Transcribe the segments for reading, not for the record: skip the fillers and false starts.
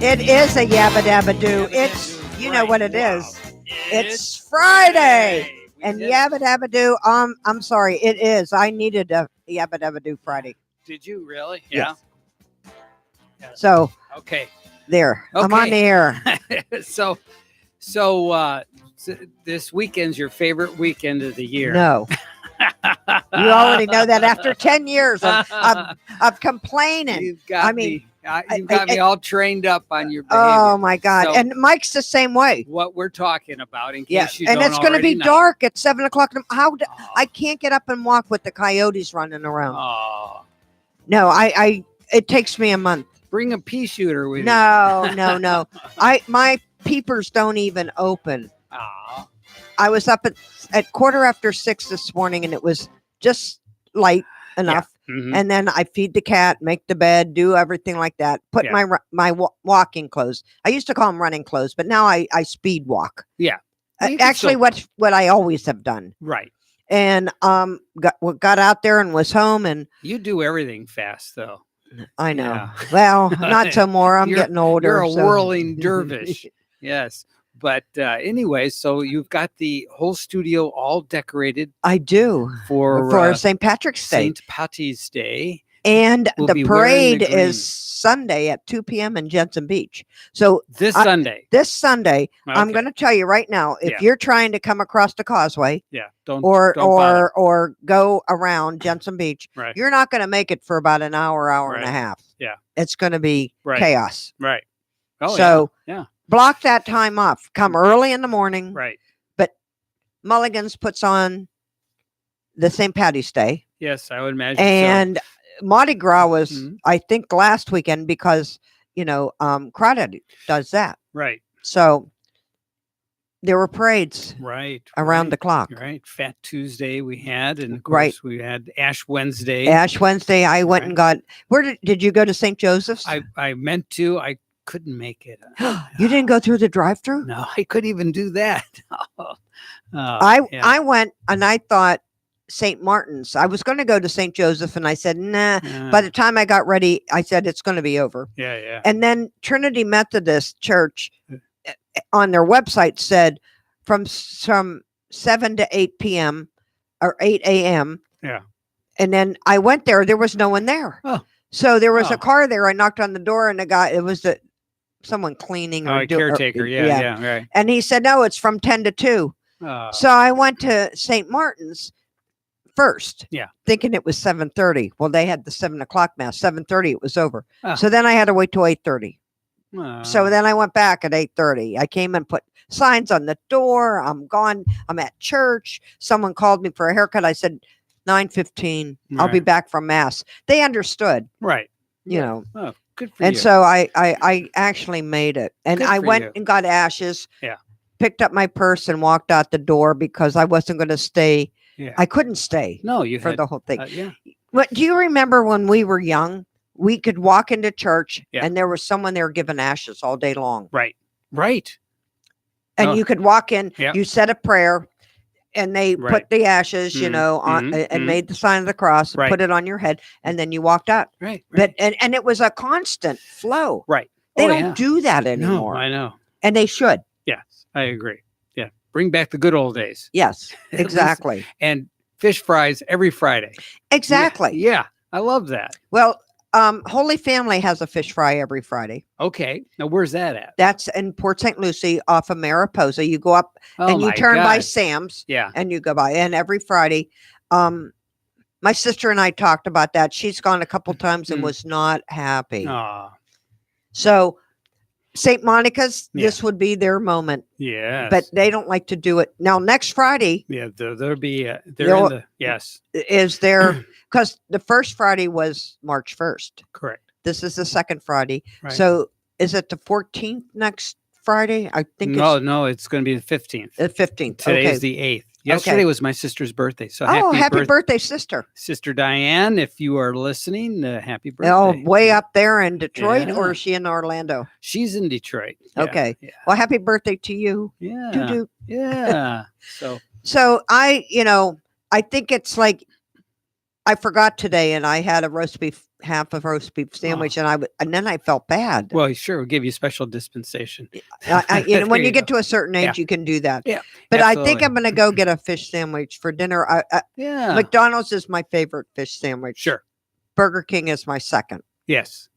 It is a yabba dabba doo. It's, you know what it is. It's Friday. And yabba dabba doo, I'm sorry, it is. I needed a yabba dabba doo Friday. Did you really? Yeah. So Okay. there, I'm on the air. so this weekend's your favorite weekend of the year. No. You already know that after 10 years of complaining. You've got me all trained up on your behavior. Oh my God. So, and Mike's the same way. What we're talking about, in case Yes. you And don't it's going to be know. dark at 7:00. I can't get up and walk with the coyotes running around. Oh. No, it takes me a month. Bring a pea shooter with you. No. My peepers don't even open. Oh. I was up at 6:15 this morning, and it was just light enough. Yeah. Mm-hmm. And then I feed the cat, make the bed, do everything like that. Put my walking clothes. I used to call them running clothes, but now I speed walk. Yeah. Actually, what I always have done. Right. And got out there and was home. And you do everything fast, though. I know. Yeah. Well, not so more. I'm getting older. You're a whirling dervish. Yes. But anyway, so you've got the whole studio all decorated. I do. For St. Patrick's Day. St. Patty's Day. And we'll the parade is Sunday at 2 p.m. in Jensen Beach. So This Sunday, okay. I'm going to tell you right now, if you're trying to come across the causeway, don't go around Jensen Beach, you're not going to make it for about an hour and a half. Yeah. It's going to be chaos. Right. Oh, so yeah. Block that time off. Come early in the morning. Right. But Mulligan's puts on the St. Patty's Day. Yes, I would imagine. And Mardi Gras was, I think, last weekend because, Crawdad does that. Right. So there were parades around the clock. Right. Fat Tuesday we had, and of course we had Ash Wednesday. Ash Wednesday, I went and got, did you go to St. Joseph's? I meant to. I couldn't make it. You didn't go through the drive-thru? No, I couldn't even do that. I went and I thought St. Martin's. I was going to go to St. Joseph, and I said, nah. By the time I got ready, I said, it's going to be over. Yeah. And then Trinity Methodist Church on their website said from 7 to 8 p.m. or 8 a.m. Yeah. And then I went there. There was no one there. Oh. So there was a car there. I knocked on the door, and it was someone cleaning or a caretaker. Yeah, right. And he said, no, it's from 10 to 2. So I went to St. Martin's first, thinking it was 7:30. Well, they had the 7:00 mass. 7:30, it was over. So then I had to wait till 8:30. So then I went back at 8:30. I came and put signs on the door. I'm gone. I'm at church. Someone called me for a haircut. I said 9:15. I'll be back from mass. They understood. Right. Oh, good for you. And so I actually made it. And I went and got ashes. Yeah. Picked up my purse and walked out the door because I wasn't going to stay. Yeah. I couldn't stay. No, the whole thing. Yeah. What do you remember when we were young? We could walk into church and there was someone there giving ashes all day long. Right. And you could walk in, you said a prayer, and they put the ashes, on and made the sign of the cross, and put it on your head, and then you walked out. Right. But and it was a constant flow. Right. They don't do that anymore. No, I know. And they should. Yes, I agree. Yeah. Bring back the good old days. Yes, exactly. And fish fries every Friday. Exactly. Yeah. I love that. Well, Holy Family has a fish fry every Friday. Okay. Now, where's that at? That's in Port St. Lucie off of Mariposa. You go up and you turn by Sam's. Yeah. And you go by. And every Friday, my sister and I talked about that. She's gone a couple times and was not happy. So St. Monica's, this would be their moment. Yes. But they don't like to do it. Now, next Friday. Yeah, there'll be, is there, because the first Friday was March 1st. Correct. This is the second Friday. Right. So is it the 14th next Friday? I think No, it's going to be the 15th. The 15th. Today is the 8th. Yesterday was my sister's birthday. So happy birthday, sister. Sister Diane, if you are listening, happy birthday. Oh, way up there in Detroit, or is she in Orlando? She's in Detroit. Okay. Yeah. Well, happy birthday to you. Yeah. Doo-doo. Yeah. So I think it's like I forgot today, and I had half of roast beef sandwich, and then I felt bad. Well, sure, we'll give you special dispensation. When you get to a certain age, you can do that. Yeah, but absolutely. I think I'm going to go get a fish sandwich for dinner. Yeah, McDonald's is my favorite fish sandwich. Sure, Burger King is my second. Yes,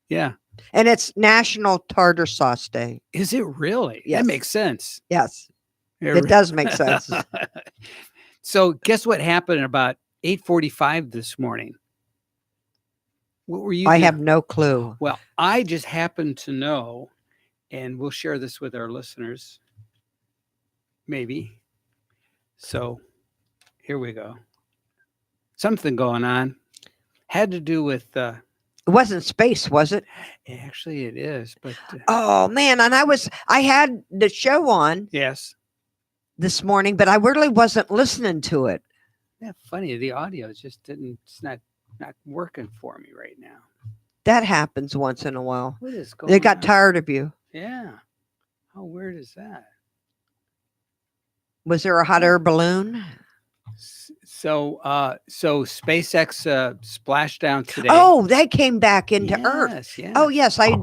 yeah, and it's National Tartar Sauce Day. Is it really? Yes. That makes sense. Yes, it does make sense. So, guess what happened about 8:45 this morning? What were you doing? I have no clue. Well, I just happen to know, and we'll share this with our listeners, maybe. So here we go. Something going on. Had to do with... it wasn't space, was it? Actually, it is. But oh, man. And I had the show on. Yes. This morning, but I really wasn't listening to it. Yeah, funny. The audio just it's not working for me right now. That happens once in a while. What is going on? They got tired of you. Yeah. How weird is that? Was there a hot air balloon? So SpaceX splashdown today. Oh, they came back into Earth. Yes. Oh, yes, I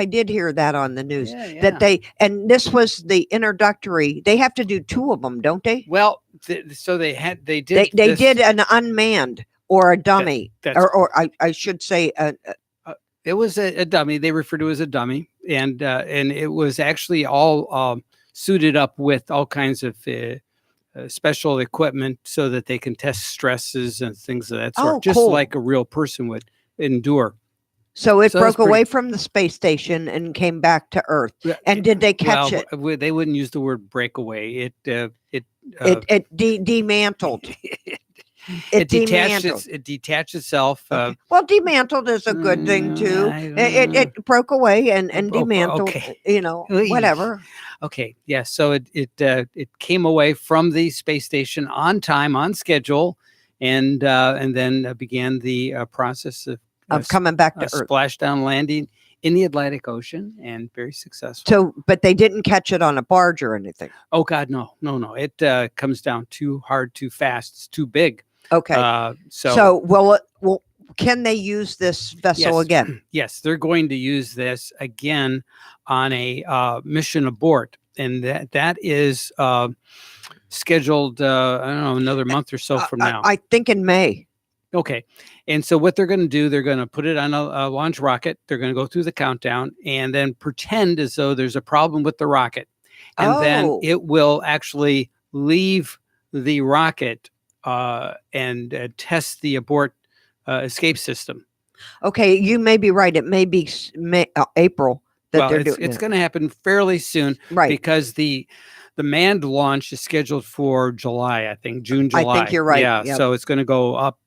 did hear that on the news. Yeah. That and this was the introductory. They have to do 2 of them, don't they? Well, so they did. They did an unmanned or a dummy, or I should say, it was a dummy. They refer to it as a dummy, and it was actually all suited up with all kinds of special equipment so that they can test stresses and things of that sort, just like a real person would endure. So it broke away from the space station and came back to Earth. And did they catch it? They wouldn't use the word breakaway. It demantled. It detached itself. Okay. Well, demantled is a good thing too. It broke away and demantled. Okay. Whatever. Okay. Yeah. So it came away from the space station on time, on schedule, and then began the process of coming back to Earth. Splashdown landing in the Atlantic Ocean, and very successful. So, but they didn't catch it on a barge or anything. Oh God, no. It comes down too hard, too fast. It's too big. Okay. Well, can they use this vessel again? Yes, they're going to use this again on a mission abort, and that is scheduled. I don't know, another month or so from now. I think in May. Okay. And so what they're going to do, they're going to put it on a launch rocket. They're going to go through the countdown and then pretend as though there's a problem with the rocket. And then it will actually leave the rocket and test the abort escape system. Okay. You may be right. It may be April that they're doing it. It's going to happen fairly soon. Right. Because the manned launch is scheduled for July, I think, June, July. I think you're right. Yeah, yep. So it's going to go up,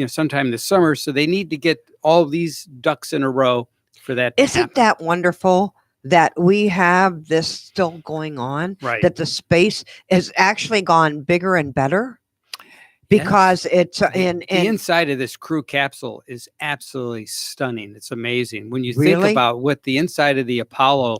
sometime this summer. So they need to get all these ducks in a row for that. Isn't that wonderful that we have this still going on? Right. That the space has actually gone bigger and better because it's the inside of this crew capsule is absolutely stunning. It's amazing when you think about what the inside of the Apollo.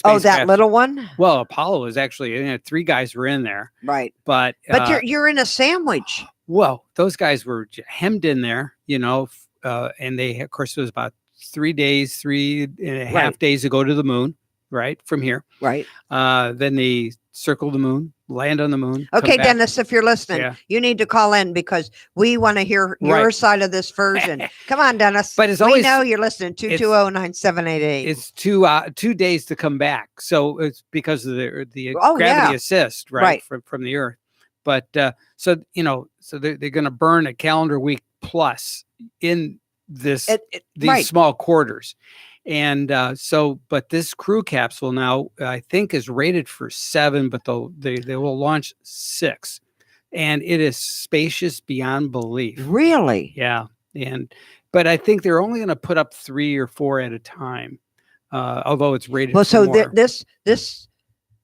That little one? Well, Apollo is actually 3 guys were in there. Right. But you're in a sandwich. Well, those guys were hemmed in there, and they, of course, it was about 3 days, 3.5 days to go to the moon, right? From here. Right. Then they circle the moon, land on the moon. Okay, Dennis, if you're listening, you need to call in because we want to hear your side of this version. Come on, Dennis. But we know you're listening. 220-9788. It's 2 days to come back. So it's because of the gravity assist, right? From the Earth. But so they're going to burn a calendar week plus in these small quarters. And but this crew capsule now, I think, is rated for 7, but they will launch 6. And it is spacious beyond belief. Really? Yeah. But I think they're only going to put up 3 or 4 at a time, although it's rated for more. This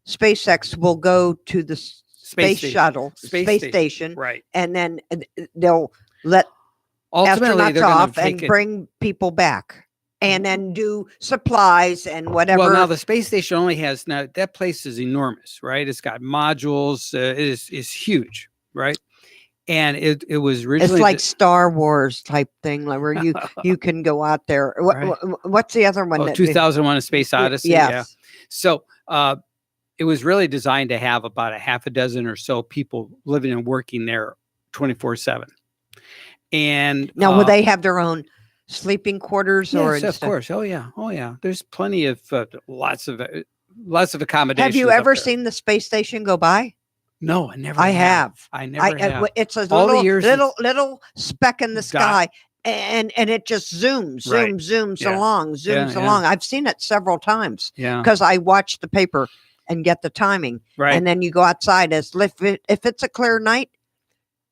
SpaceX will go to the space station. Right. And then they'll let astronauts off and bring people back. And then do supplies and whatever. Well, now the space station only has that place is enormous, right? It's got modules. It is huge, right? And it was originally it's like Star Wars type thing, like where you can go out there. What's the other one? 2001: A Space Odyssey. Yes. Yeah. So it was really designed to have about a half a dozen or so people living and working there 24/7. And now, will they have their own sleeping quarters? Yes, of course. Oh yeah. There's plenty of lots of accommodations. Have you ever seen the space station go by? No, I never. I have. I never have. It's a little speck in the sky, and it just zooms along. I've seen it several times. Yeah. Because I watch the paper and get the timing. Right. And then you go outside if it's a clear night.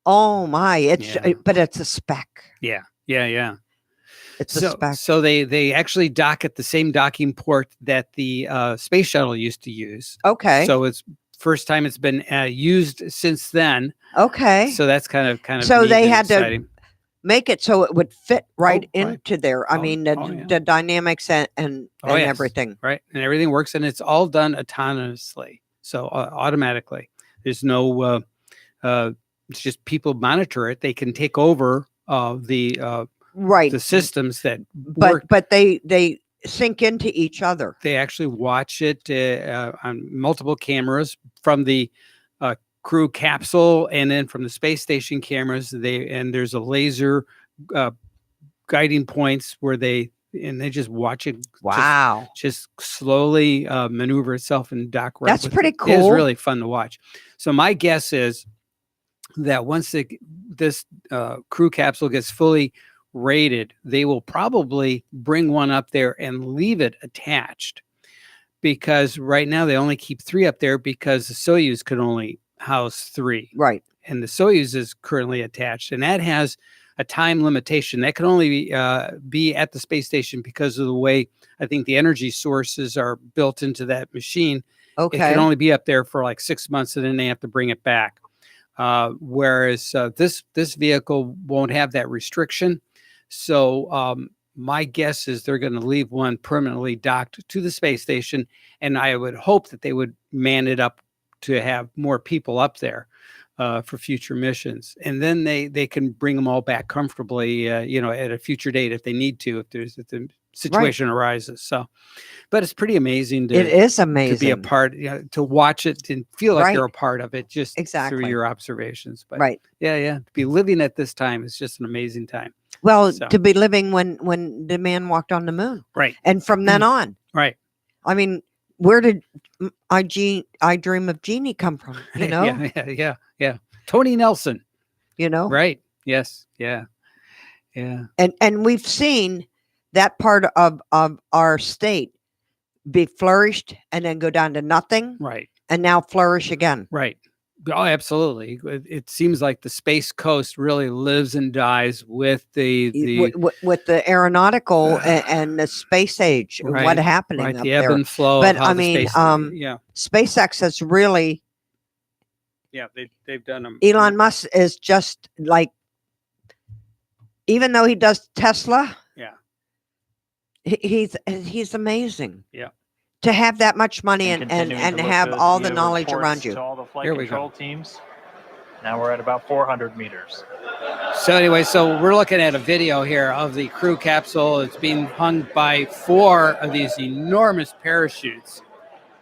Oh my! But it's a speck. Yeah. It's a speck. So they actually dock at the same docking port that the space shuttle used to use. Okay. So it's first time it's been used since then. Okay. So that's kind of. So they had exciting. To make it so it would fit into there. I mean, the dynamics and everything. Right, and everything works, and it's all done autonomously. So automatically, there's no. It's just people monitor it. They can take over the systems that work. But they sync into each other. They actually watch it on multiple cameras from the crew capsule and then from the space station cameras. There's a laser guiding points where they just watch it. Wow! Just slowly maneuver itself and dock. That's pretty cool. It's really fun to watch. So my guess is that once this crew capsule gets fully rated, they will probably bring one up there and leave it attached, because right now they only keep 3 up there because the Soyuz could only house 3. Right. And the Soyuz is currently attached, and that has a time limitation. That can only be at the space station because of the way I think the energy sources are built into that machine. Okay. It can only be up there for like 6 months, and then they have to bring it back. Whereas this vehicle won't have that restriction. So my guess is they're going to leave one permanently docked to the space station, and I would hope that they would man it up to have more people up there for future missions, and then they can bring them all back comfortably, at a future date if they need to, if the situation arises. So, but it's pretty amazing. It is amazing to be a part, to watch it and feel like you're a part of it, just through your observations. But to be living at this time is just an amazing time. Well, to be living when the man walked on the moon, right, and from then on, right. I mean, where did I Dream of Jeannie come from? Yeah. Tony Nelson. Right. Yes. Yeah. And we've seen that part of our state be flourished and then go down to nothing. Right. And now flourish again. Right. Oh, absolutely. It seems like the Space Coast really lives and dies with the aeronautical and the space age. Right, what happening right, up the ebb there. and flow. But I mean, SpaceX has really. Yeah, they've done them. Elon Musk is just like, even though he does Tesla. Yeah. He's amazing. Yeah. To have that much money and have all the knowledge around you. To all the flight control teams. Now we're at about 400 meters. So anyway, we're looking at a video here of the crew capsule. It's being hung by 4 of these enormous parachutes,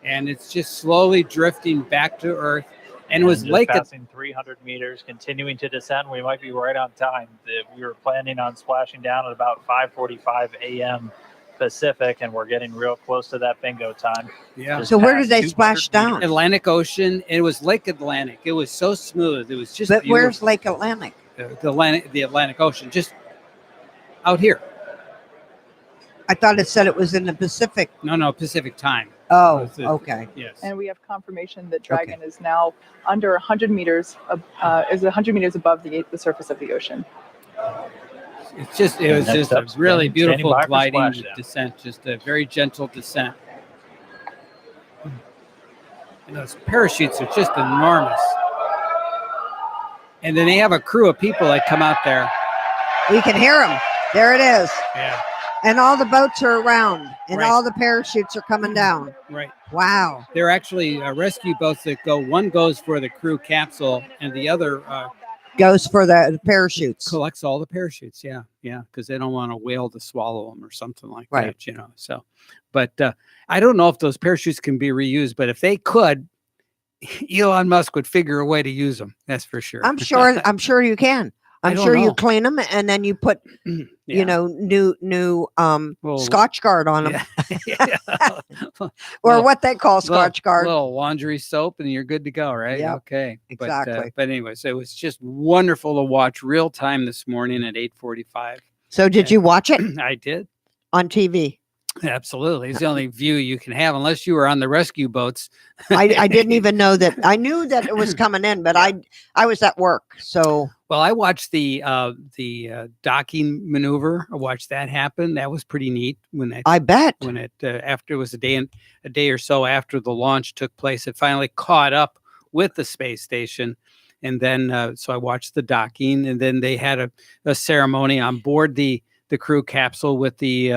and it's just slowly drifting back to Earth. And it was passing 300 meters, continuing to descend. We might be right on time. We were planning on splashing down at about 5:45 a.m. Pacific, and we're getting real close to that bingo time. Yeah. So where did they splash down? Atlantic Ocean. It was Lake Atlantic. It was so smooth. It was just. But beautiful. Where's Lake Atlantic? The Atlantic Ocean, just out here. I thought it said it was in the Pacific. No, Pacific time. Oh, okay. Yes. And we have confirmation that Dragon is now under 100 meters. Is 100 meters above the surface of the ocean. It was just a really beautiful gliding descent, just a very gentle descent. And those parachutes are just enormous. And then they have a crew of people that come out there. We can hear them. There it is. Yeah. And all the boats are around, and all the parachutes are coming down. Right. Wow. They're actually rescue boats that go. One goes for the crew capsule, and the other goes for the parachutes. Collects all the parachutes. Yeah. Yeah. Because they don't want a whale to swallow them or something like Right. that, So, but I don't know if those parachutes can be reused, but if they could, Elon Musk would figure a way to use them. That's for sure. I'm sure you can. I'm sure you clean them and then you put, new Scotch Guard on them, or what they call Scotch Guard. Little laundry soap, and you're good to go, right? Yep, okay, exactly. But anyways, it was just wonderful to watch real time this morning at 8:45. So did you watch it? I did on TV. Absolutely. It's the only view you can have unless you were on the rescue boats. I didn't even know that. I knew that it was coming in, but I was at work. So well, I watched the docking maneuver. I watched that happen. That was pretty neat I bet when it after it was a day or so after the launch took place, it finally caught up with the space station. And then so I watched the docking, and then they had a ceremony on board the crew capsule with the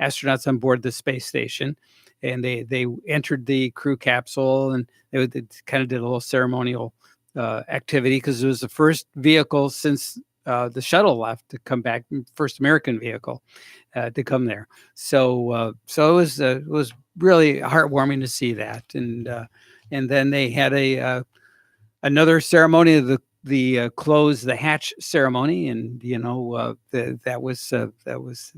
astronauts on board the space station, and they entered the crew capsule, and they kind of did a little ceremonial activity because it was the first vehicle since the shuttle left to come back, first American vehicle to come there. So it was really heartwarming to see that, and then they had another ceremony of the close the hatch ceremony, and that was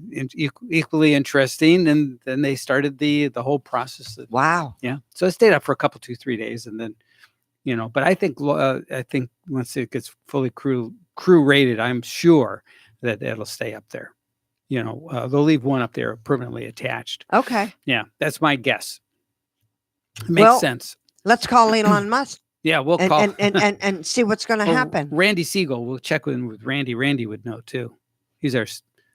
equally interesting, and then they started the whole process. Wow. Yeah, so I stayed up for a couple 2-3 days, and then but I think once it gets fully crew rated, I'm sure that it'll stay up there. They'll leave one up there permanently attached. Okay. Yeah, that's my guess. Makes sense. Let's call Elon Musk. Yeah, we'll call and see what's going to happen. Randy Siegel, we'll check in with Randy. Randy would know too. He's our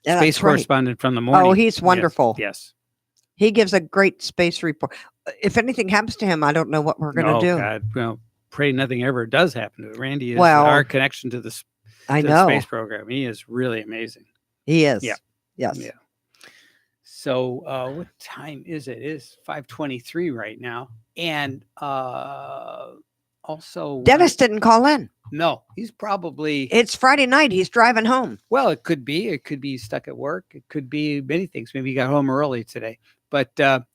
Yeah, space that's right. correspondent from the morning. Oh, he's wonderful. Yes. He gives a great space report. If anything happens to him, I don't know what we're going to do. God, well, pray nothing ever does happen to him. Randy is Well, our connection to the space program. He is really amazing. He is. Yeah. Yes. Yeah. So what time is it? It is 5:23 right now. And also Dennis didn't call in. No, he's probably It's Friday night. He's driving home. well, it could be stuck at work. It could be many things. Maybe he got home early today. But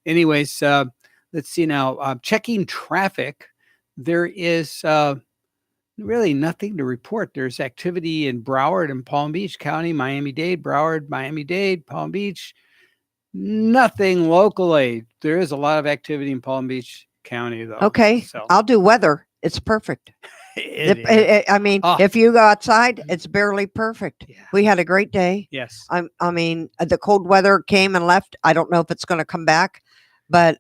anyways, let's see now. Checking traffic. There is really nothing to report. There's activity in Broward and Palm Beach County, Miami-Dade, Broward, Miami-Dade, Palm Beach. Nothing locally. There is a lot of activity in Palm Beach County, though. Okay. So I'll do weather. It's perfect. If you go outside, it's barely perfect. Yeah. We had a great day. Yes. The cold weather came and left. I don't know if it's going to come back, but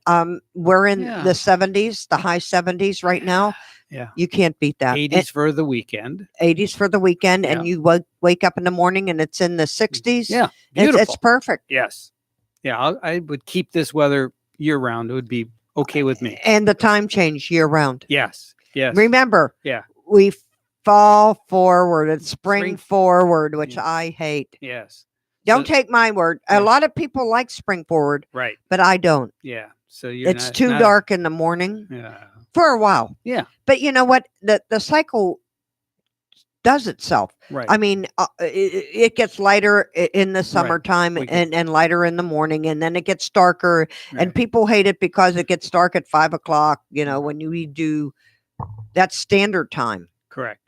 we're in the 70s, the high 70s right now. Yeah. You can't beat that. 80s for the weekend. 80s for the weekend, and you wake up in the morning and it's in the 60s. Yeah. Beautiful. It's perfect. Yes. Yeah. I would keep this weather year round. It would be okay with me. And the time change year round. Yes. Yes. Remember, we fall forward. It's spring forward, which I hate. Yes. Don't take my word. A lot of people like spring forward, right? But I don't. Yeah. So it's too dark in the morning. Yeah. For a while. Yeah. But you know what? The cycle does itself. Right. I mean, it gets lighter in the summertime and lighter in the morning, and then it gets darker. Right. And people hate it because it gets dark at 5 o'clock. When we do. That's standard time. Correct.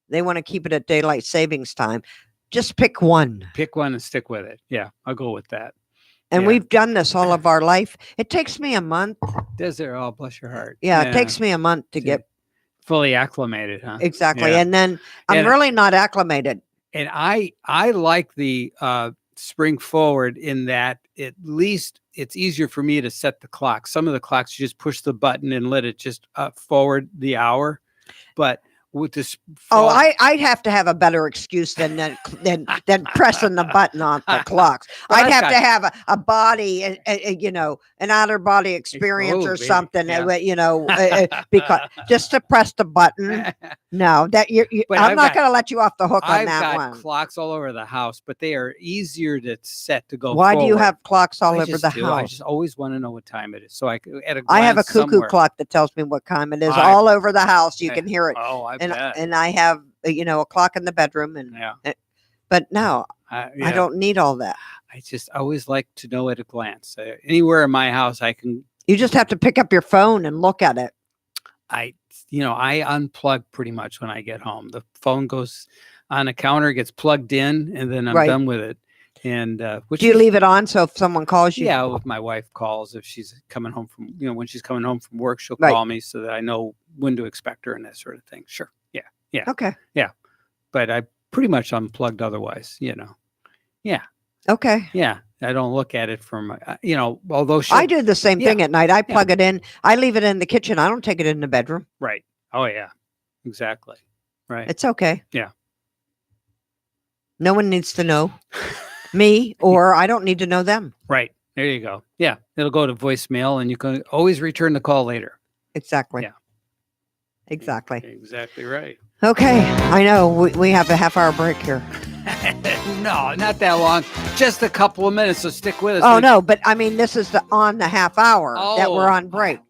They want to keep it at daylight savings time. Just pick one. Pick one and stick with it. Yeah, I'll go with that. And we've done this all of our life. It takes me a month. Does it? Oh, bless your heart. Yeah, it takes me a month to get fully acclimated, huh? Exactly. Yeah. And then I'm really not acclimated. And I like the spring forward in that at least it's easier for me to set the clock. Some of the clocks, you just push the button and let it just forward the hour. But with this I'd have to have a better excuse than pressing the button on the clocks. I'd have to have a body, an outer body experience or something, because just to press the button. No, that I'm not going to let you off the hook on that one. I've got clocks all over the house, but they are easier to set to go. Why forward. Do you have clocks all over the house? I just always want to know what time it is, so I have a cuckoo clock that tells me what time it is all over the house. You can hear it. Oh, I bet. And I have a clock in the bedroom, and but no, I don't need all that. I just always like to know at a glance. Anywhere in my house, I can. You just have to pick up your phone and look at it. I unplug pretty much when I get home. The phone goes on a counter, gets plugged in, and then I'm done with it. And do you leave it on so if someone calls you? Yeah, if my wife calls, if she's coming home from, when she's coming home from work, she'll call me so that I know when to expect her and that sort of thing. Sure. Yeah. Yeah. Okay. Yeah. But I pretty much unplugged otherwise, Yeah. Okay. Yeah. I don't look at it from, although I do the same thing at night. I plug it in. I leave it in the kitchen. I don't take it in the bedroom. Right. Oh, yeah. Exactly. Right. It's okay. Yeah. No one needs to know me, or I don't need to know them. Right. There you go. Yeah. It'll go to voicemail and you can always return the call later. Exactly. Yeah. Exactly. Exactly right. Okay. I know we have a half-hour break here. No, not that long. Just a couple of minutes. So stick with us. Oh, no. But I mean, this is on the half hour that we're on break.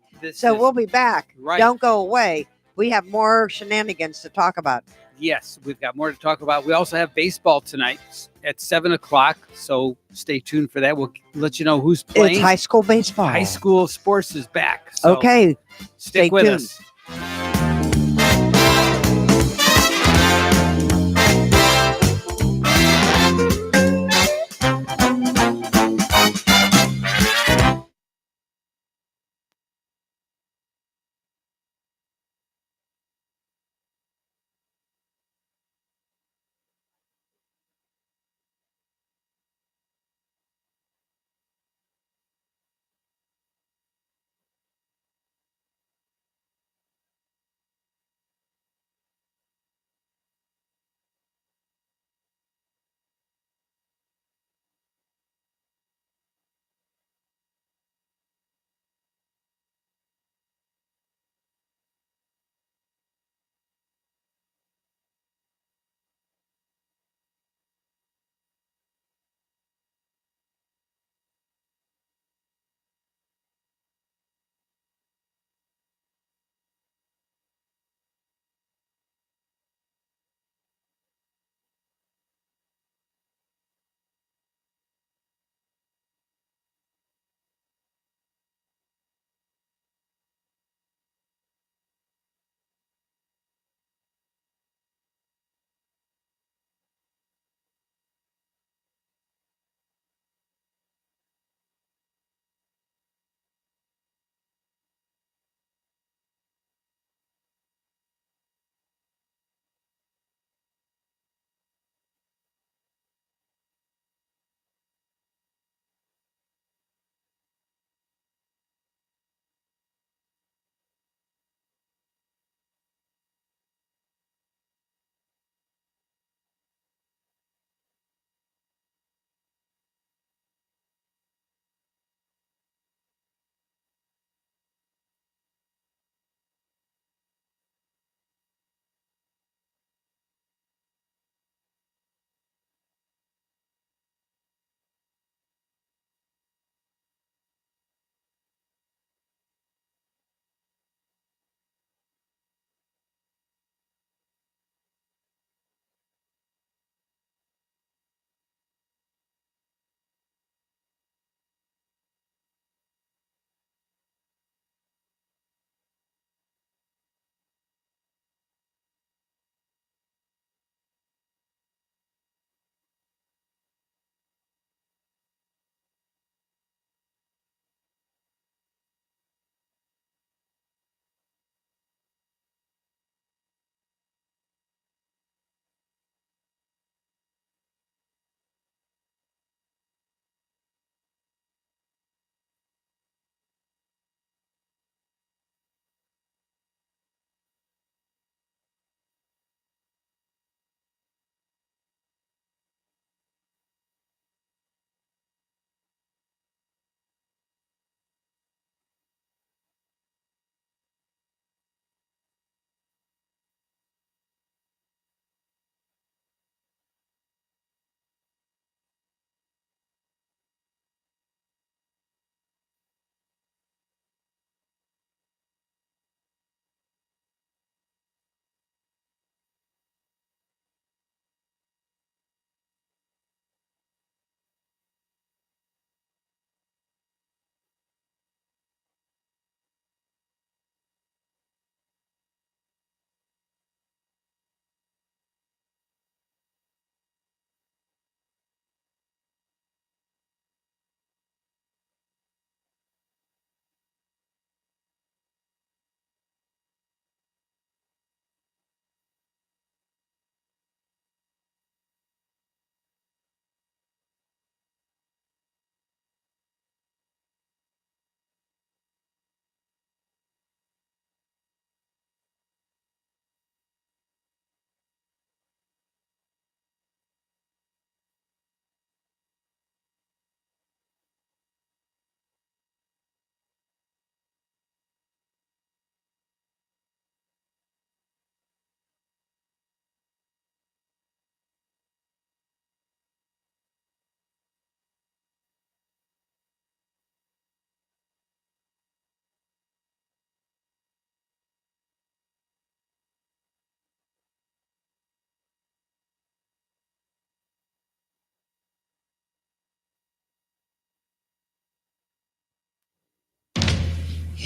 We'll be back. Right. Don't go away. We have more shenanigans to talk about. Yes, we've got more to talk about. We also have baseball tonight at 7:00. So stay tuned for that. We'll let you know who's playing. It's high school baseball. High school sports is back. So okay. Stick with us.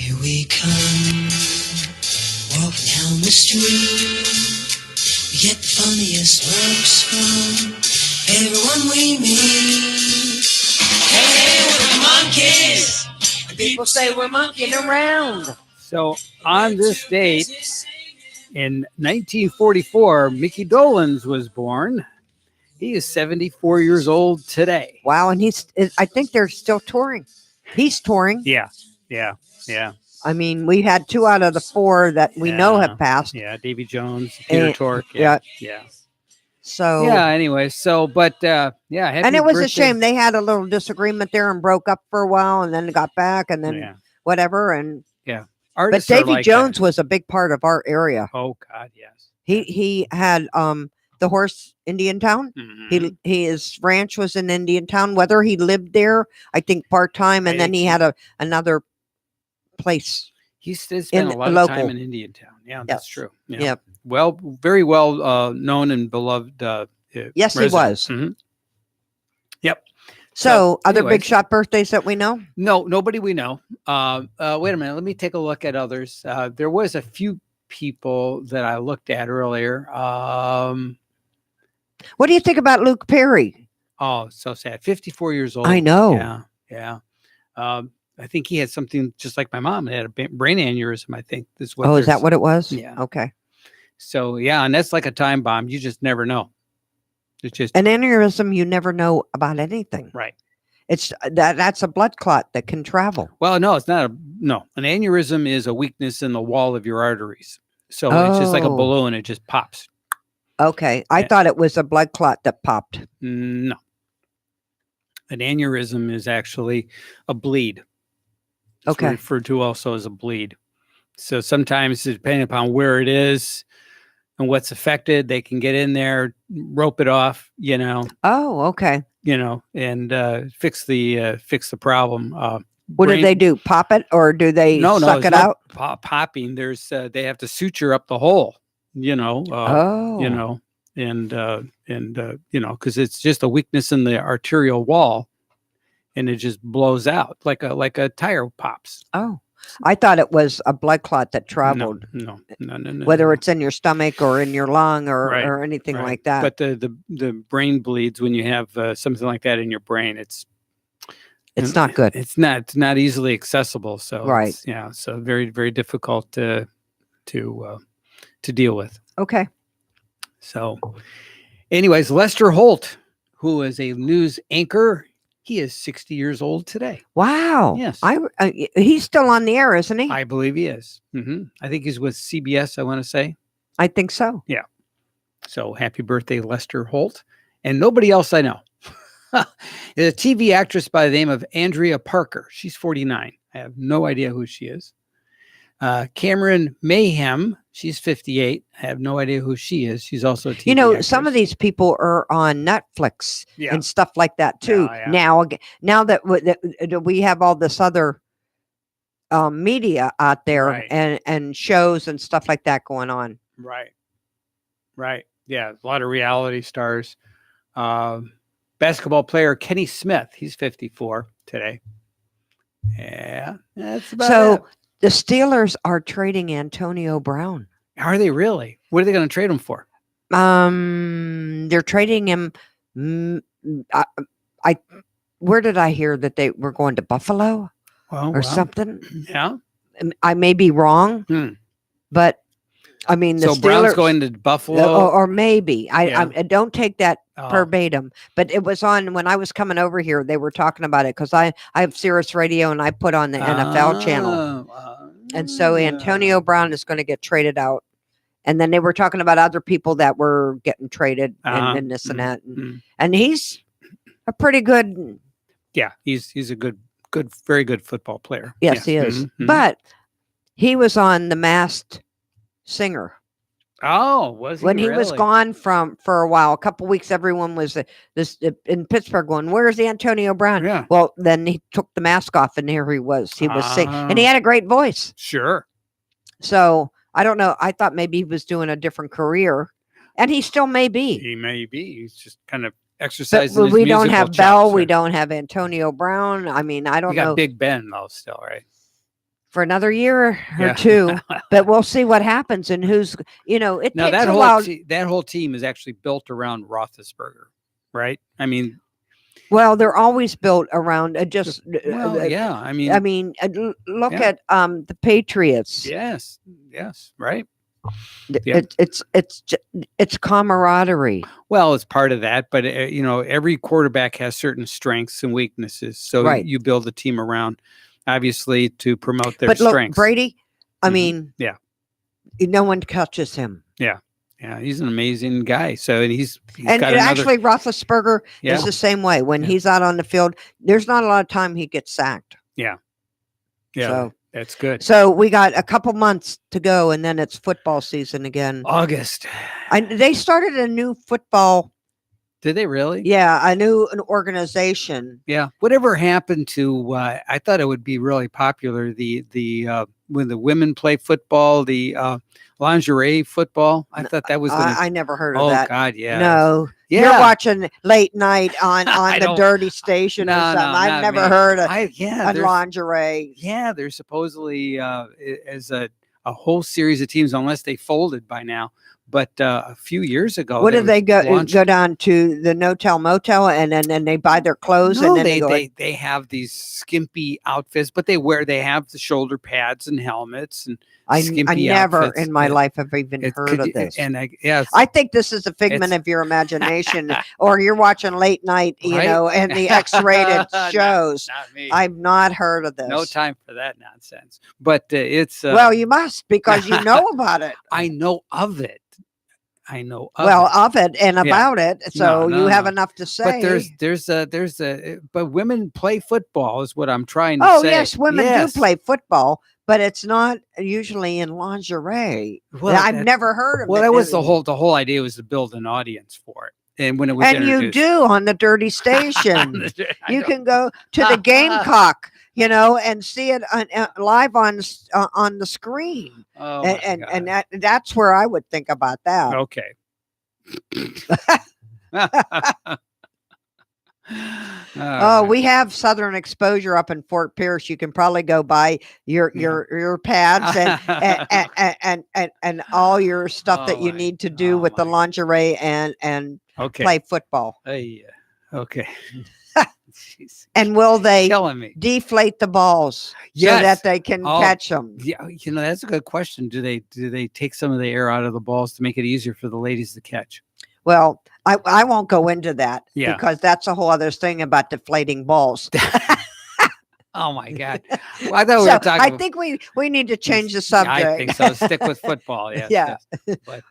Here we come, walking down the street. We get the funniest looks from everyone we meet. Hey, we're the monkeys. People say we're monkeying around. So on this date in 1944, Mickey Dolenz was born. He is 74 years old today. Wow, and I think they're still touring. He's touring. Yeah. I mean, we had 2 out of the 4 that we know have passed. Yeah, Davy Jones, Peter Tork. Yeah. So anyway, but and it was a shame. They had a little disagreement there and broke up for a while, and then got back, and then whatever. And but Davy Jones was a big part of our area. Oh God, yes. He had the horse Indiantown. Mm-hmm. His ranch was in Indiantown. Whether he lived there, I think part time, and then he had another place. He spent a lot of time in Indiantown. Yeah, that's true. Yeah. Yep. Well, very well known and beloved. Yes, resident. He was. Mm-hmm. Yep. So other big shot birthdays that we know? No, nobody we know. Wait a minute. Let me take a look at others. There was a few people that I looked at earlier. What do you think about Luke Perry? Oh, so sad. 54 years old. I know. Yeah. I think he had something just like my mom. He had a brain aneurysm, I think. Is that what it was? Yeah. Okay. So, and that's like a time bomb. You just never know. It's just an aneurysm. You never know about anything. Right. It's that's a blood clot that can travel. Well, no, it's not. An aneurysm is a weakness in the wall of your arteries. So it's just like a balloon. It just pops. Okay. I thought it was a blood clot that popped. No. An aneurysm is actually a bleed. It's referred to also as a bleed. So sometimes, depending upon where it is and what's affected, they can get in there, rope it off, Oh, okay. And fix the problem. What do they do? Pop it, or do they suck it out? Popping. There's they have to suture up the hole. Because it's just a weakness in the arterial wall, and it just blows out like a tire pops. Oh, I thought it was a blood clot that traveled. No. Whether it's in your stomach or in your lung or anything like that. But the brain bleeds when you have something like that in your brain. It's not good. It's not easily accessible. So so very, very difficult to deal with. Okay. So, anyways, Lester Holt, who is a news anchor, he is 60 years old today. Wow. Yes. He's still on the air, isn't he? I believe he is. Mm-hmm. I think he's with CBS, I want to say. I think so. Yeah. So happy birthday, Lester Holt. And nobody else I know. Is a TV actress by the name of Andrea Parker. She's 49. I have no idea who she is. Cameron Mayhem, she's 58. I have no idea who she is. She's also a TV actress. Some of these people are on Netflix and stuff like that too. Yeah. Now that we have all this other media out there and shows and stuff like that going on. Right. Yeah, a lot of reality stars. Basketball player Kenny Smith, he's 54 today. Yeah, that's about it. The Steelers are trading Antonio Brown. Are they really? What are they going to trade him for? They're trading him. Where did I hear that they were going to Buffalo something? Yeah, I may be wrong, but I mean, the Steelers, Brown's going to Buffalo, or maybe I don't take that verbatim, but it was on when I was coming over here. They were talking about it because I have Sirius Radio and I put on the NFL channel, and so Antonio Brown is going to get traded out, and then they were talking about other people that were getting traded and this and that, and he's a pretty good. Yeah, he's a good, very good football player. Yes, he is, but he was on The Masked Singer. Oh, was he when really? He was gone for a while, a couple weeks, everyone was in Pittsburgh going, "Where's Antonio Brown?" Yeah. Well, then he took the mask off, and here he was. He was singing, and he had a great voice. Sure. So I don't know. I thought maybe he was doing a different career, and he still may be. He may be. He's just kind of exercising. But we don't have Bell. We don't have Antonio Brown. I mean, I don't know. Big Ben though, still, right? for another year or Yeah. two, but we'll see what happens and who's, it Now takes a while. that whole team is actually built around Roethlisberger, right? I mean, Well, they're always built around just. well, yeah. I mean, Look yeah. at the Patriots. yes, right. It's camaraderie. Well, it's part of that, but every quarterback has certain strengths and weaknesses, so Right. you build a team around, obviously, to promote their But look, strengths. Brady. I Mhm. mean, Yeah. no one touches him. Yeah, he's an amazing guy. So, and he's And got actually, Roethlisberger Yeah. is the same way. When Yeah. he's out on the field, there's not a lot of time he gets sacked. yeah, So, that's good. so we got a couple months to go, and then it's football season again. August. They started a new football. Did they really? Yeah, an organization. Yeah. Whatever happened to? I thought it would be really popular. The when the women play football, the lingerie football. I thought that was. I never heard of Oh that. God, yeah. No, Yeah. you're watching late night on the don't- dirty station or No, something. no, I've not never me. heard of There's- lingerie. Yeah, there's supposedly as a whole series of teams, unless they folded by now. But a few years ago, What do they go launched- go down to the No-Tell Motel and then they buy their clothes No, and then they go. they have these skimpy outfits, but they have the shoulder pads and helmets and I skimpy never outfits. in my life have even heard of this. And I think this is a figment of your imagination, or you're watching late night, Right? and the X-rated shows. Not me. I've not heard of this. No time for that nonsense. But it's Well, you must because you know about it. I know of it. I know of Well, it. of it and about it, so No, you have no. enough to say. But but women play football is what I'm trying to Oh say. yes, women Yes. do play football, but it's not usually in lingerie. Well, I've never heard of it. Well, that was the whole idea was to build an audience for it. And when it was And you introduced- do on the dirty station. I You know. can go to the Gamecock, and see it live on the screen, Oh, my and God. that's where I would think about that. Okay. Oh, we have Southern Exposure up in Fort Pierce. You can probably go buy your pads and all your stuff that you need to do with the lingerie and okay. play football. Hey, okay. Jeez. And will they Killing me. deflate the balls Yes. so that they can Oh, catch them? Yeah, that's a good question. Do they take some of the air out of the balls to make it easier for the ladies to catch? Well, I won't go into that Yeah. because that's a whole other thing about deflating balls. Oh my God! Well, I thought we were talking. I think we need to change the subject. I think so. Stick with football. Yes, Yeah. yes. But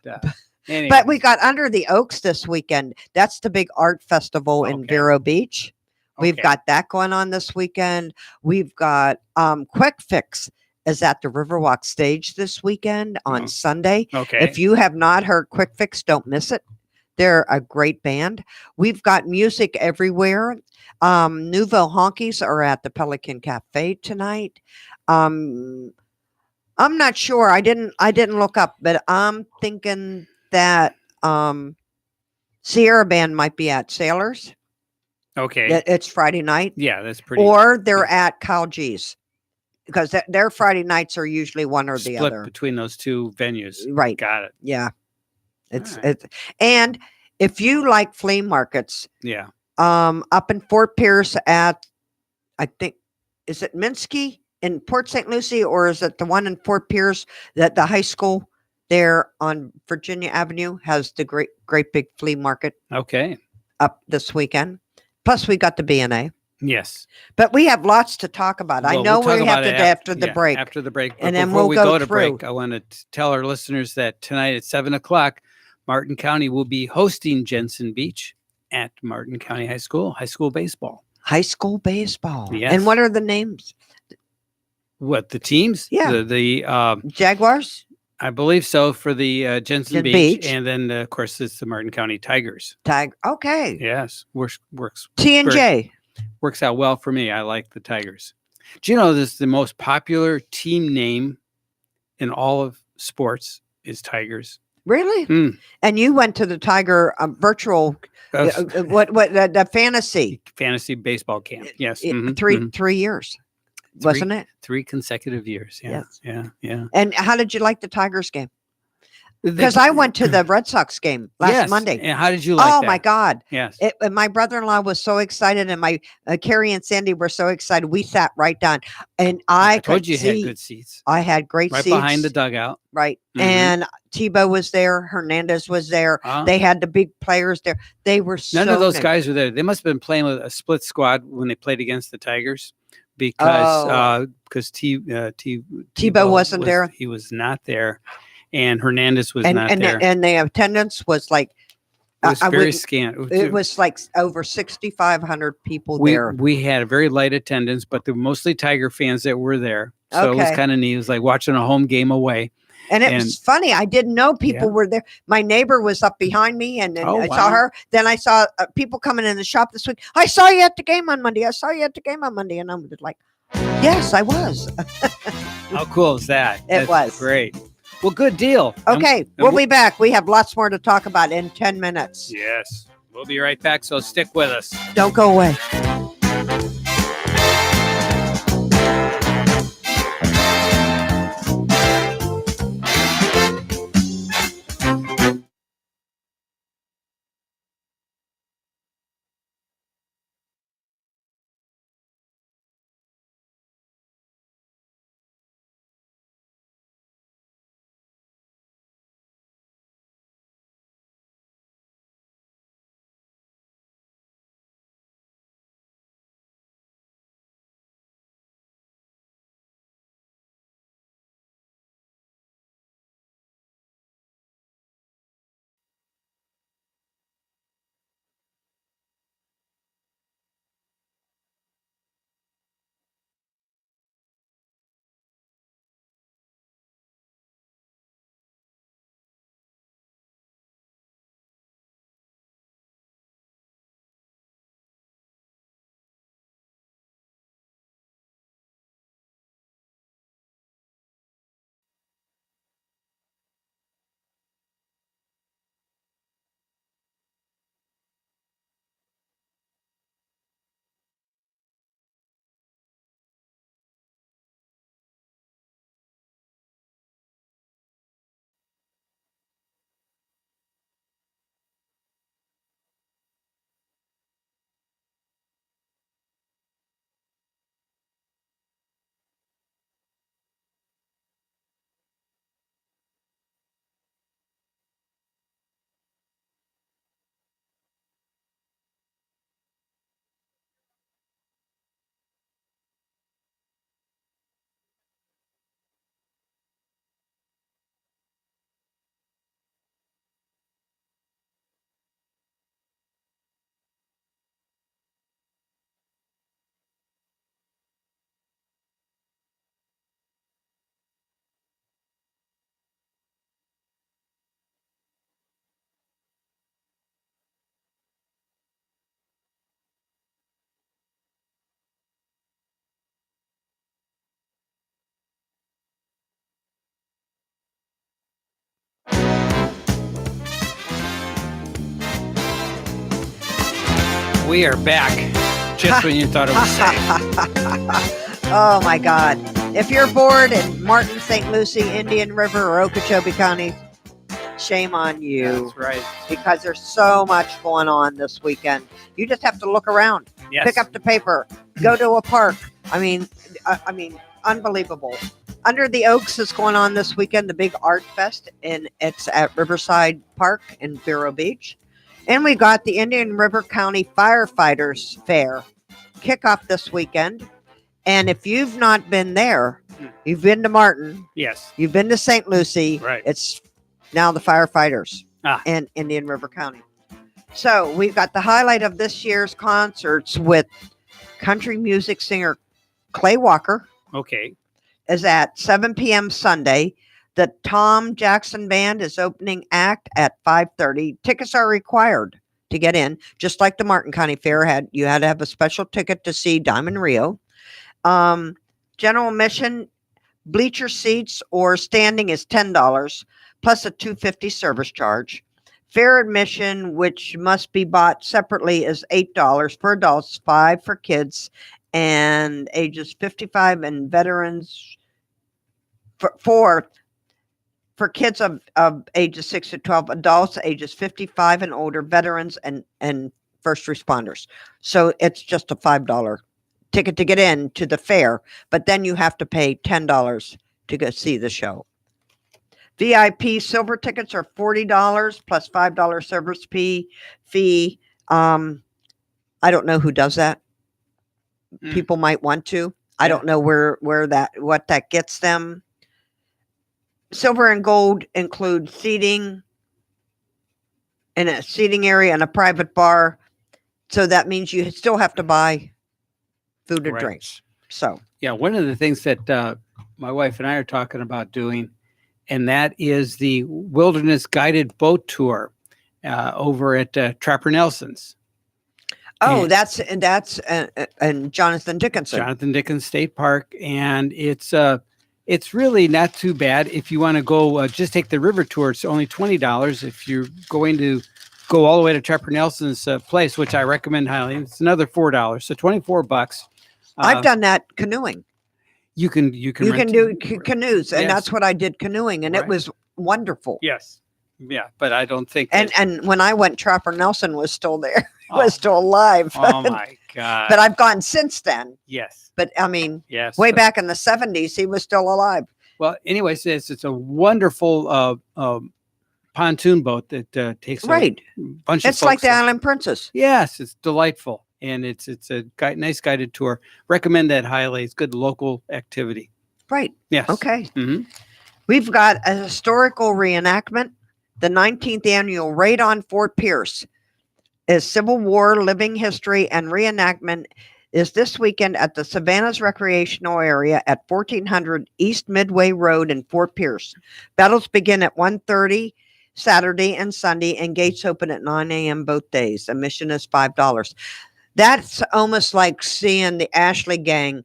anyway. But we got Under the Oaks this weekend. That's the big art festival in Okay. Vero Beach. We've Okay. got that going on this weekend. We've got Quick Fix is at the Riverwalk stage this weekend on Oh. Sunday. Okay. If you have not heard Quick Fix, don't miss it. They're a great band. We've got music everywhere. Nouveau Honkies are at the Pelican Cafe tonight. I'm not sure. I didn't look up, but I'm thinking that Sierra Band might be at Sailors. Okay. It's Friday night, Yeah, that's pretty. or they're at Kyle G's because their Friday nights are usually one or the split other. between those two venues. Right. Got it. Yeah. It's All right. and if you like flea markets, Yeah. up in Fort Pierce at, I think, is it Minsky in Port St. Lucie, or is it the one in Fort Pierce that the high school there on Virginia Avenue has the great big flea market Okay. up this weekend. Plus we got the B&A, Yes. but we have lots to talk about. I Well, know we'll talk we have about to it after the yeah, break. After the break. But And then before we'll we go go to through. break, I want to tell our listeners that tonight at 7:00, Martin County will be hosting Jensen Beach at Martin County High School baseball. High school baseball. Yes. And what are the names? What, the teams? Yeah. The Jaguars? I believe so for the Jensen The Beach. Beach. And then of course it's the Martin County Tigers. Tag. Okay. Yes. Works T&J. works out well for me. I like the Tigers. Do you know this? The most popular team name in all of sports is Tigers. Really? Mm. And you went to the Tiger virtual That's what the fantasy fantasy baseball camp. Yes. Mhm, 3 mhm. 3 years. wasn't it? 3 consecutive years. Yeah. Yes. Yeah. Yeah. And how did you like the Tigers game? Because I went to the Red Sox game last Monday. And how did you like that? Oh my God. Yes. And my brother-in-law was so excited, and my Carrie and Sandy were so excited. We sat right down, and I told could you see, had good seats. I had great right seats. behind the dugout. Right. Mhm. And Tebow was there. Hernandez was there. They had the big players there. They were None of those nice. guys were there. They must have been playing with a split squad when they played against the Tigers, because Tebow wasn't there. He was not there, and Hernandez was And not there. and the attendance was like It was very scant. it was like over 6,500 people there. We had a very light attendance, but there were mostly Tiger fans that were there. So it was kind of neat. It was like watching a home game away. And it was funny. I didn't know people were there. My neighbor was up behind me, and I saw her. Then I saw people coming in the shop this week. I saw you at the game on Monday. I saw you at the game on Monday. And I'm like, yes, I was. How cool is that? It was. Great. Well, good deal. Okay, we'll be back. We have lots more to talk about in 10 minutes. Yes. We'll be right back, so stick with us. Don't go away. We are back just when you thought it was safe. Oh my God. If you're bored in Martin, St. Lucie, Indian River, or Okeechobee County, shame on you. That's right. Because there's so much going on this weekend. You just have to look around. Yes. Pick up the paper. Go to a park. I mean, unbelievable. Under the Oaks is going on this weekend, the big art fest, and it's at Riverside Park in Vero Beach. And we got the Indian River County Firefighters Fair kickoff this weekend. And if you've not been there, you've been to Martin. Yes. You've been to St. Lucie. Right. It's now the firefighters in Indian River County. So we've got the highlight of this year's concerts with country music singer Clay Walker. Okay. Is at 7 p.m. Sunday. The Tom Jackson Band is opening act at 5:30. Tickets are required to get in, just like the Martin County Fair had. You had to have a special ticket to see Diamond Rio. General admission, bleacher seats or standing is $10 plus a $2.50 service charge. Fair admission, which must be bought separately, is $8 for adults, $5 for kids, and ages 55 and veterans for kids of ages 6 to 12, adults ages 55 and older, veterans and first responders. So it's just a $5 ticket to get in to the fair, but then you have to pay $10 to go see the show. VIP silver tickets are $40 plus $5 service fee. I don't know who does that. People might want to. I don't know what that gets them. Silver and gold include seating in a seating area and a private bar. So that means you still have to buy food and drinks. So yeah, one of the things that my wife and I are talking about doing, and that is the Wilderness Guided Boat Tour over at Trapper Nelson's. Oh, and that's and Jonathan Dickinson State Park, and it's really not too bad if you want to go just take the river tour. It's only $20. If you're going to go all the way to Trapper Nelson's place, which I recommend highly, it's another $4, so $24. I've done that canoeing. You can do canoes, and that's what I did, canoeing, and it was wonderful. Yes. Yeah, but I don't think and when I went, Trapper Nelson was still there. Was still alive. Oh my God. But I've gone since then. Yes. But I mean, yes, way back in the 70s, he was still alive. Well, anyways, it's a wonderful pontoon boat that takes a bunch of It's like the Island Princess. Yes, it's delightful. And it's a nice guided tour. Recommend that highly. It's good local activity. Right. Yes. Okay. Mm-hmm. We've got a historical reenactment. The 19th annual Raid on Fort Pierce is Civil War living history and reenactment is this weekend at the Savannah's Recreational Area at 1400 East Midway Road in Fort Pierce. Battles begin at 1:30 Saturday and Sunday, and gates open at 9 a.m. both days. Admission is $5. That's almost like seeing the Ashley gang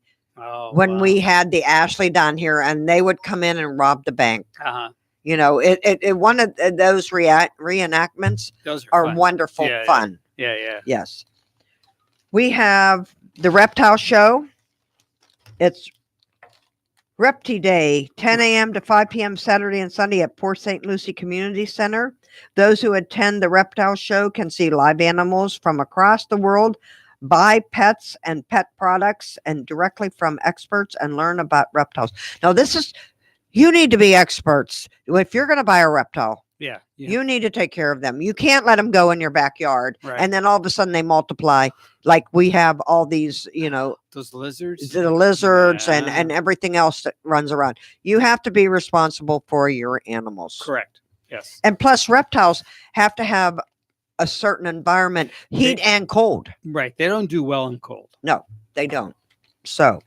when we had the Ashley down here, and they would come in and rob the bank. Uh-huh. You know, it one of those reenactments are wonderful fun. Yeah. Yes. We have the Reptile Show. It's Repti Day, 10 a.m. to 5 p.m. Saturday and Sunday at Port St. Lucie Community Center. Those who attend the Reptile Show can see live animals from across the world, buy pets and pet products, and directly from experts and learn about reptiles. Now, you need to be experts. If you're going to buy a reptile, you need to take care of them. You can't let them go in your backyard and then all of a sudden they multiply. Like we have all these, those lizards, the lizards and everything else that runs around. You have to be responsible for your animals. Correct. Yes. And plus reptiles have to have a certain environment, heat and cold. Right. They don't do well in cold. No, they don't. So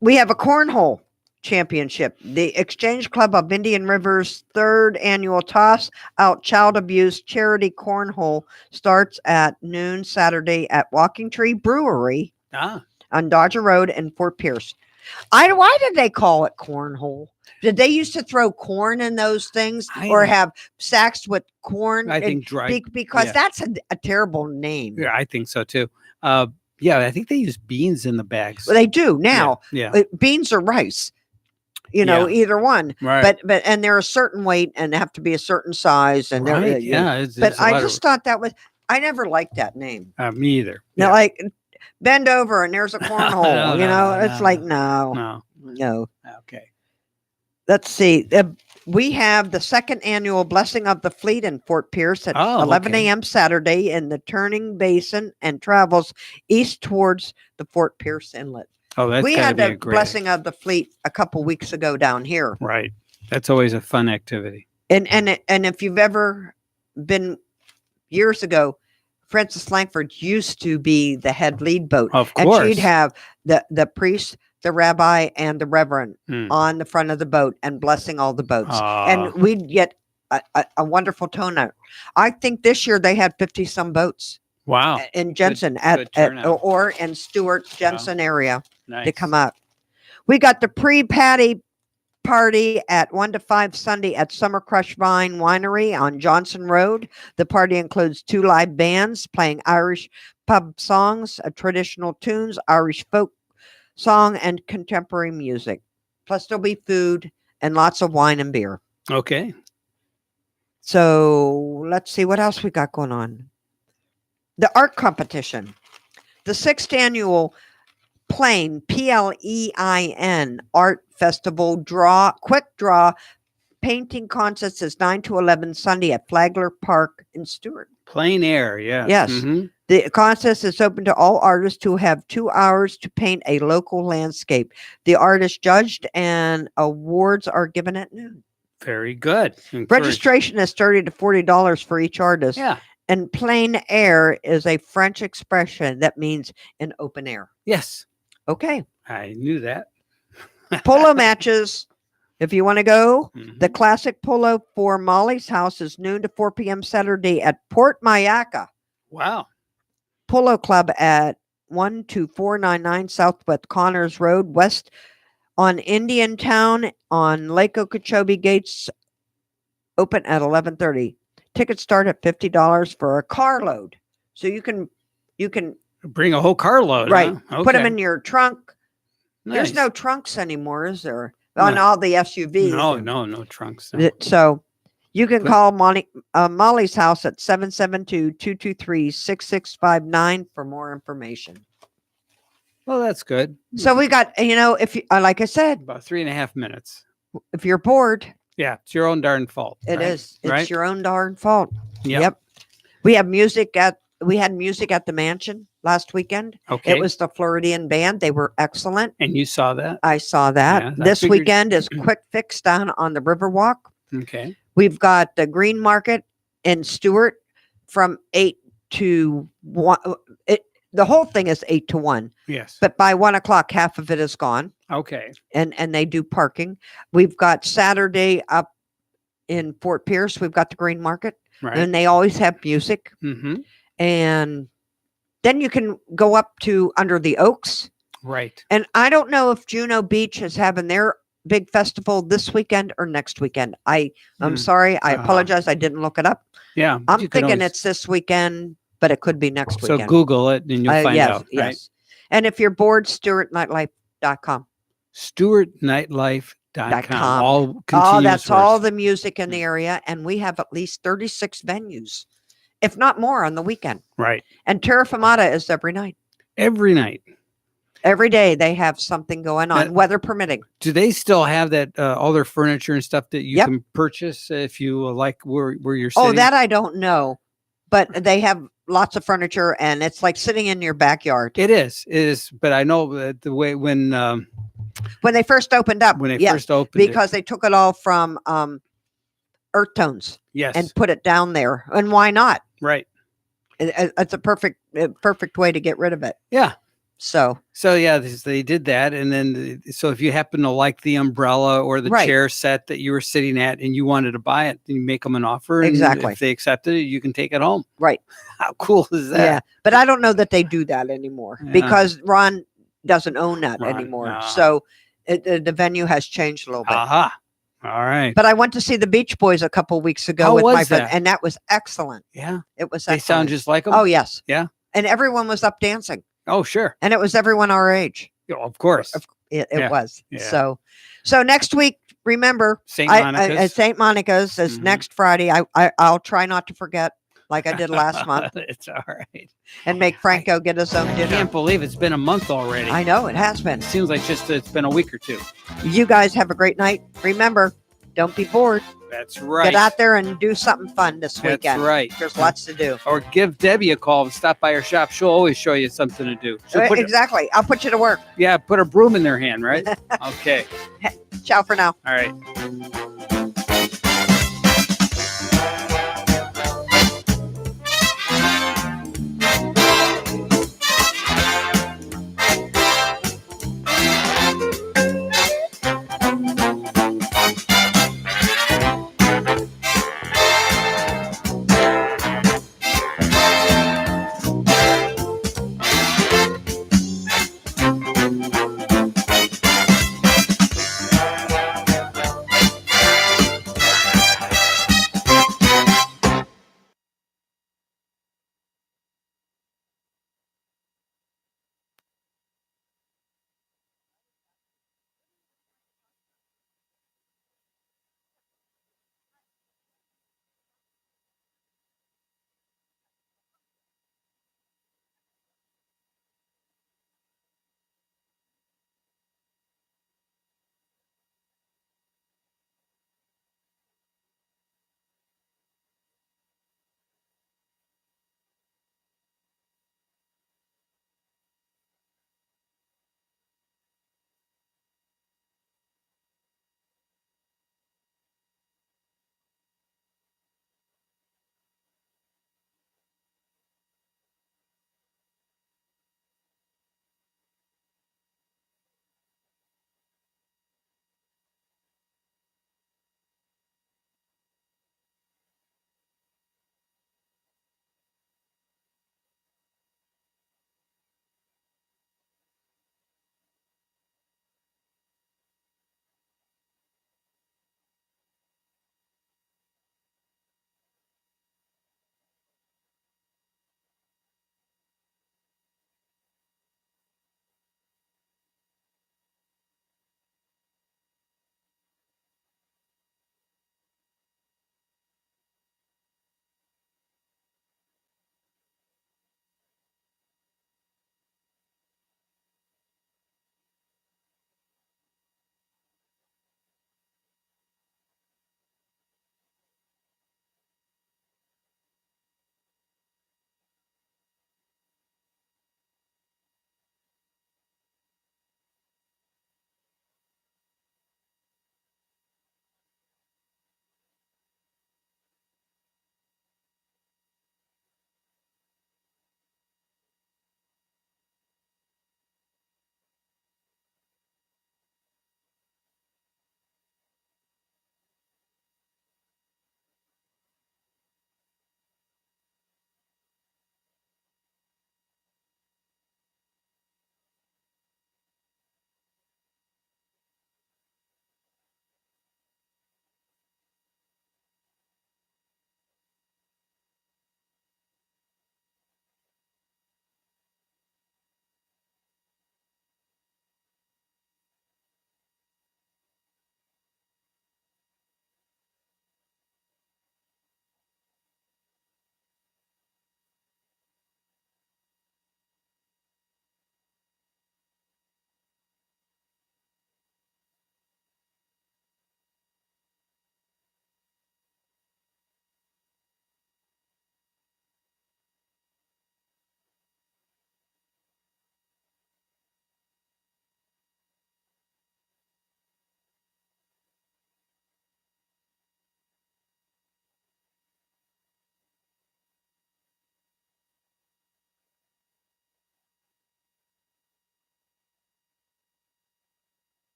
we have a cornhole championship. The Exchange Club of Indian River's third annual Toss Out Child Abuse Charity Cornhole starts at noon Saturday at Walking Tree Brewery on Dodger Road in Fort Pierce. Why did they call it cornhole? Did they used to throw corn in those things or have sacks with corn? I think dry. Because that's a terrible name. Yeah, I think so too. I think they use beans in the bags. Well, they do now. Yeah. Beans or rice. Either one. Right. But and they're a certain weight and have to be a certain size. And but I just thought I never liked that name. Me either. Now, like bend over and there's a cornhole. No. Okay. Let's see. We have the second annual Blessing of the Fleet in Fort Pierce at 11 a.m. Saturday in the Turning Basin and travels east towards the Fort Pierce Inlet. Oh, that's we had the Blessing of the Fleet a couple weeks ago down here. Right. That's always a fun activity. And if you've ever been years ago, Frances Langford used to be the head lead boat. Of course. And she'd have the priest, the rabbi, and the reverend on the front of the boat and blessing all the boats. And we'd get a wonderful turnout. I think this year they had 50 some boats. Wow. In Jensen or in Stewart Jensen area to come out. We got the pre-patty party at 1 to 5 Sunday at Summer Crush Vine Winery on Johnson Road. The party includes 2 live bands playing Irish pub songs, traditional tunes, Irish folk song, and contemporary music. Plus, there'll be food and lots of wine and beer. Okay. So let's see what else we got going on. The art competition. The 6th annual Plain, Plein Art Festival quick draw painting contest is 9 to 11 Sunday at Flagler Park in Stewart. Plein air, yeah. Yes. The contest is open to all artists who have 2 hours to paint a local landscape. The art is judged and awards are given at noon. Very good. Registration is $30 to $40 for each artist. Yeah. And plein air is a French expression that means in open air. Yes. Okay. I knew that. Polo matches. If you want to go, the classic polo for Molly's House is noon to 4 p.m. Saturday at Port Mayaca. Wow. Polo Club at 12499 Southwest Connors Road, west on Indian Town on Lake Okeechobee. Gates open at 11:30. Tickets start at $50 for a carload. So you can bring a whole carload. Right. Huh? Okay. Put them in your trunk. Nice. There's no trunks anymore, is there? On all the SUVs. No trunks. No. So you can call Molly's House at 772-223-6659 for more information. Well, that's good. So we got, if you, like I said, About 3.5 minutes. if you're bored, Yeah, it's your own darn fault. it right? is. It's right? your own darn fault. Yep. We had music at the mansion last weekend. Okay. It was the Floridian band. They were excellent. And you saw that? I saw that. Yeah, I this figured- weekend is Quick Fix down on the Riverwalk. Okay. We've got the Green Market in Stewart from 8 to 1. The whole thing is 8 to 1, Yes. but by 1 o'clock, half of it is gone, Okay. and they do parking. We've got Saturday up in Fort Pierce. We've got the Green Market, Right. and they always have music. Mm-hmm. And then you can go up to Under the Oaks. Right. And I don't know if Juno Beach is having their big festival this weekend or next weekend. I'm sorry. I apologize. I didn't look it up. Yeah. I'm you can thinking always- it's this weekend, but it could be next So weekend. Google it and you'll find yes, out. yes. Right. And if you're bored, StewartNightlife.com. StewartNightlife.com. All Oh, continuous that's all words. the music in the area. And we have at least 36 venues, if not more, on the weekend. Right. And Terra Firmata is every night. Every night. Every day they have something going on, weather permitting. Do they still have that all their furniture and stuff that you Yep. can purchase if you like where you're sitting? Oh, that I don't know. But they have lots of furniture and it's like sitting in your backyard. It is. But I know that the way when they first opened up. they yes, first opened because they took it all from Earth Tones yes, and put it down there. And why not? right. It's a perfect way to get rid of it. Yeah. So yeah, they did that, and then so if you happen to like the umbrella or the Right. chair set that you were sitting at and you wanted to buy it, then you make them an offer. And Exactly. if they accepted it, you can take it home. right. How cool is that? Yeah. But I don't know that they do that anymore Yeah. because Ron doesn't own that Ron, anymore. no. So the venue has changed a little bit. Aha. All right. But I went to see the Beach Boys a couple weeks ago How with my was friend, that? and that was excellent. Yeah. It was They excellent. sound just like them. Oh, yes. Yeah. And everyone was up dancing, Oh, sure. and it was everyone our age. Yeah, of course. It Yeah. was. Yeah. So next week, remember, St. Monica's. St. Monica's is Mhm. next Friday. I'll try not to forget like I did last month It's all right. and make Franco get his own I dinner. can't believe it's been a month already. I know it has been. It seems like it's been a week or two. You guys have a great night. Remember, don't be bored. That's right. Get out there and do something fun this That's weekend. right. There's lots to do. Or give Debbie a call and stop by her shop. She'll always show you something to do. She'll put, Exactly. I'll put you to work. put a broom in their hand, right? Okay. Ciao for now. All right.